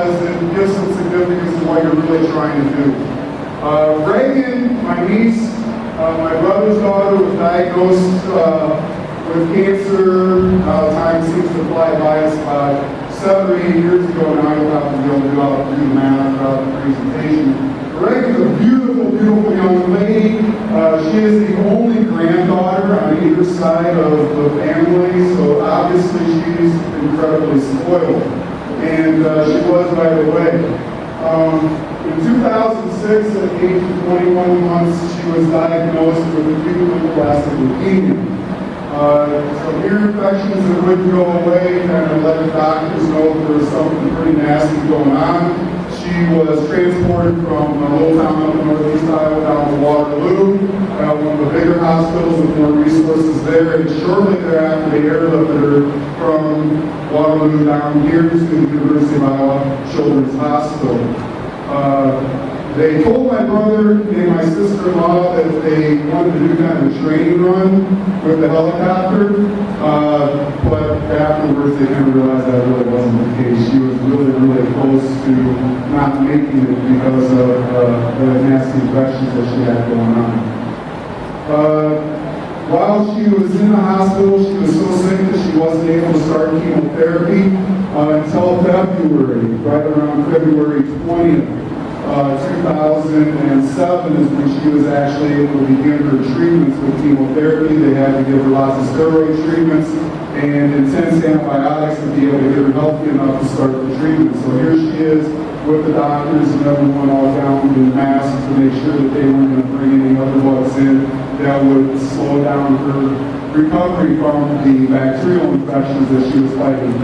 It gives some significance to what you're really trying to do. Reagan, my niece, my brother's daughter, was diagnosed with cancer. Time seems to fly by us about 7 or 8 years ago now. You'll have to be able to do the math throughout the presentation. Reagan's a beautiful, beautiful young lady. She is the only granddaughter on either side of the family, so obviously she's incredibly spoiled. And she was right away. In 2006, at the age of 21 months, she was diagnosed with acute lymphoblastic leukemia. Some ear infections that wouldn't go away, kind of let the doctors know there was something pretty nasty going on. She was transported from a little town up in northeast Iowa down to Waterloo, one of the bigger hospitals with more resources there, and shortly thereafter they airlifted her from Waterloo down here to the University of Iowa Children's Hospital. They told my brother and my sister-in-law that they wanted to do kind of a training run with the helicopter, but afterwards they kind of realized that really wasn't the case. She was really, really close to not making it because of the nasty infections that she had going on. While she was in the hospital, she was so sick that she wasn't able to start chemotherapy until February, right around February 20th. 2007 is when she was actually able to begin her treatments with chemotherapy. They had to give her lots of steroid treatments and intense antibiotics to be able to get her healthy enough to start the treatment. So here she is with the doctors and everyone all down in masks to make sure that they weren't going to bring any other bugs in that would slow down her recovery from the bacterial infections that she was fighting.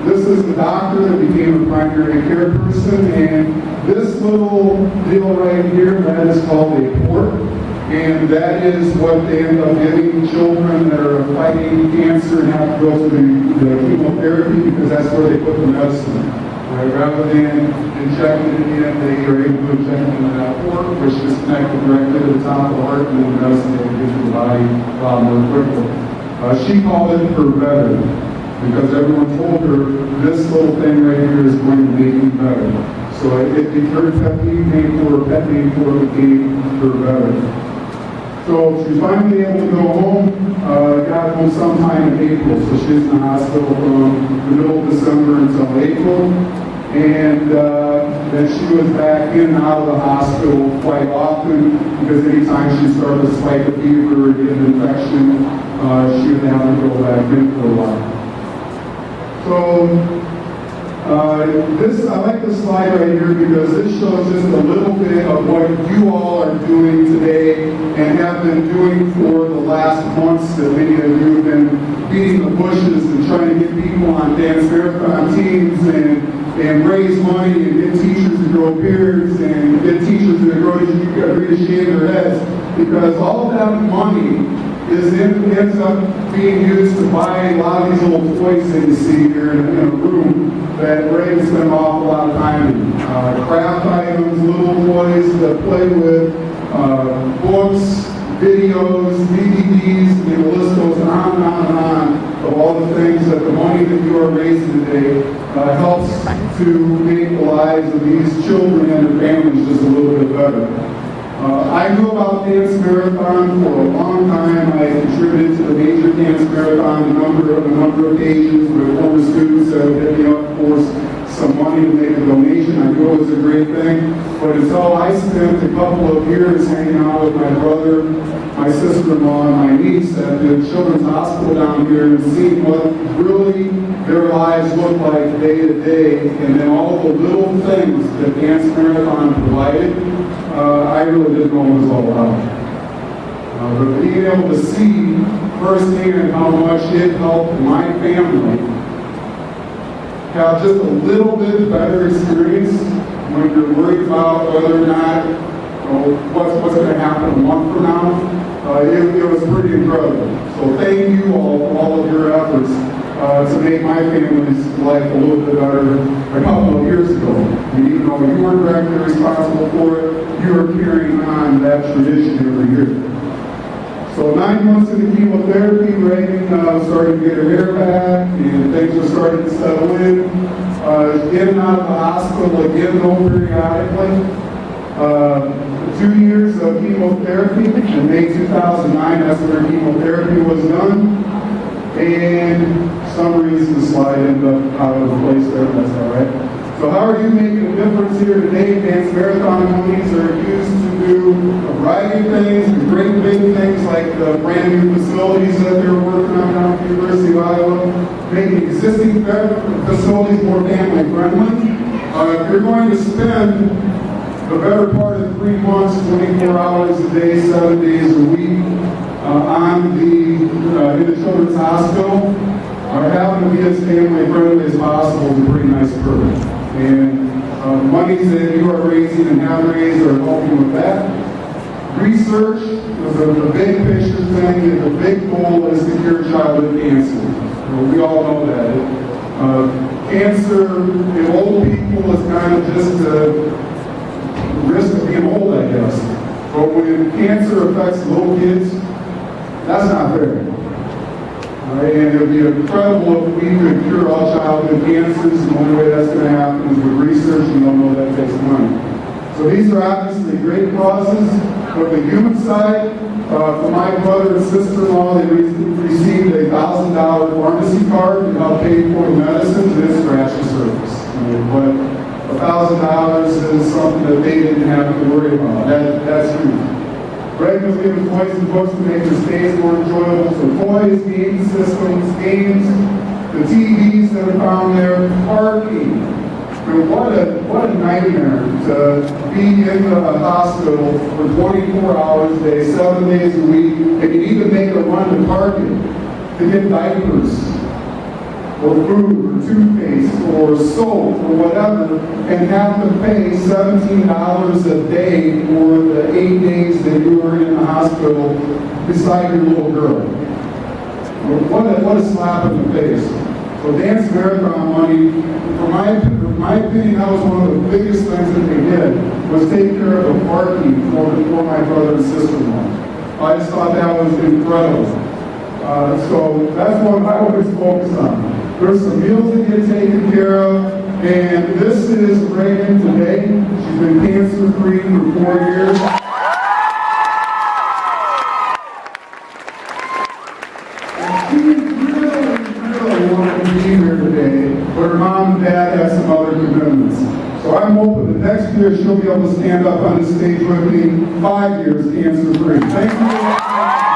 This is the doctor that became a primary care person, and this little deal right here, that is called a port, and that is what they end up giving children that are fighting cancer and have to go through the chemotherapy, because that's where they put the medicine. Rather than injecting it in, they are able to inject it into that port, which is connected directly to the top of the heart, and then the medicine they can get to the body a lot more quickly. She called it her better, because everyone told her this little thing right here is going to make you better. So it became pet name for her became her better. So she's finally able to go home, got home sometime in April. So she's in the hospital from the middle of December until April. And then she was back in and out of the hospital quite often, because anytime she started to spike a fever or get an infection, she would have to go back in for a while. So I like this slide right here because this shows just a little bit of what you all are doing today and have been doing for the last months, that many of you have been beating the bushes and trying to get people on dance marathon teams and raise money and get teachers to grow beards and get teachers to agree to shave their heads, because all of that money ends up being used to buy a lot of these little toys that you see here in a room that Ray spent an awful lot of time in. Craft items, little toys to play with, books, videos, DVDs, and the list goes on and on and on of all the things that the money that you are raising today helps to make the lives of these children and their families just a little bit better. I knew about Dance Marathon for a long time. I contributed to the major Dance Marathon a number of occasions with former students that would hit me up for some money to make a donation. I knew it was a great thing, but until I spent a couple of years hanging out with my brother, my sister-in-law, and my niece at the Children's Hospital down here and seeing what really their lives look like day to day, and then all the little things that Dance Marathon provided, I really didn't know what it was all about. But being able to see firsthand how much it helped my family have just a little bit better experience when you're worried about whether or not, what's going to happen a month from now, it was pretty incredible. So thank you all for all of your efforts to make my family's life a little bit better a couple of years ago. And even though you weren't directly responsible for it, you are carrying on that tradition every year. So 9 months into chemotherapy, Reagan started to get her hair back, and things were starting to settle in. in and out of the hospital again, though, periodically. 2 years of chemotherapy. In May 2009, that's when her chemotherapy was done. And for some reason the slide ended up out of place there, that's all right. So how are you making a difference here today? Advanced Marathon monies are used to do a variety of things, the great big things like the brand new facilities that they're working on down at the University of Iowa, making existing facilities more family friendly. You're going to spend the better part of 3 months, 24 hours a day, 7 days a week in the Children's Hospital. Having to be as family friendly as possible is a pretty nice perk. And monies that you are raising and have raised are helping with that. Research is the big picture thing, and the big goal is to cure childhood cancer. We all know that. Cancer in old people is kind of just a risk of being old, I guess. But when cancer affects little kids, that's not fair. And it would be incredible if we could cure all childhood cancers. The only way that's going to happen is with research, and you all know that takes money. So these are obviously great causes. But the human side, for my brother and sister-in-law, they received a $1,000 pharmacy card to help pay for the medicines, and it scratched the surface. But $1,000 is something that they didn't have to worry about. That's huge. Greg was given toys and books to make their stays more enjoyable. So toys, game systems, games, the TVs that are found there, parking. What a nightmare to be in the hospital for 24 hours a day, 7 days a week, and you need to make a run to Target to get diapers, or food, or toothpaste, or soap, or whatever, and have to pay $17 a day for the 8 days that you were in the hospital beside your little girl. What a slap in the face. So Advanced Marathon money, from my opinion, that was one of the biggest things that they did, was take care of the parking for my brother and sister-in-law. I just thought that was incredible. So that's what I always focus on. There's some meals that get taken care of, and this is Reagan today. She's been cancer-free for 4 years. And she really wanted to be here today, but her mom and dad have some other commitments. So I'm hoping that next year she'll be able to stand up on the stage with me, 5 years cancer-free. Thank you.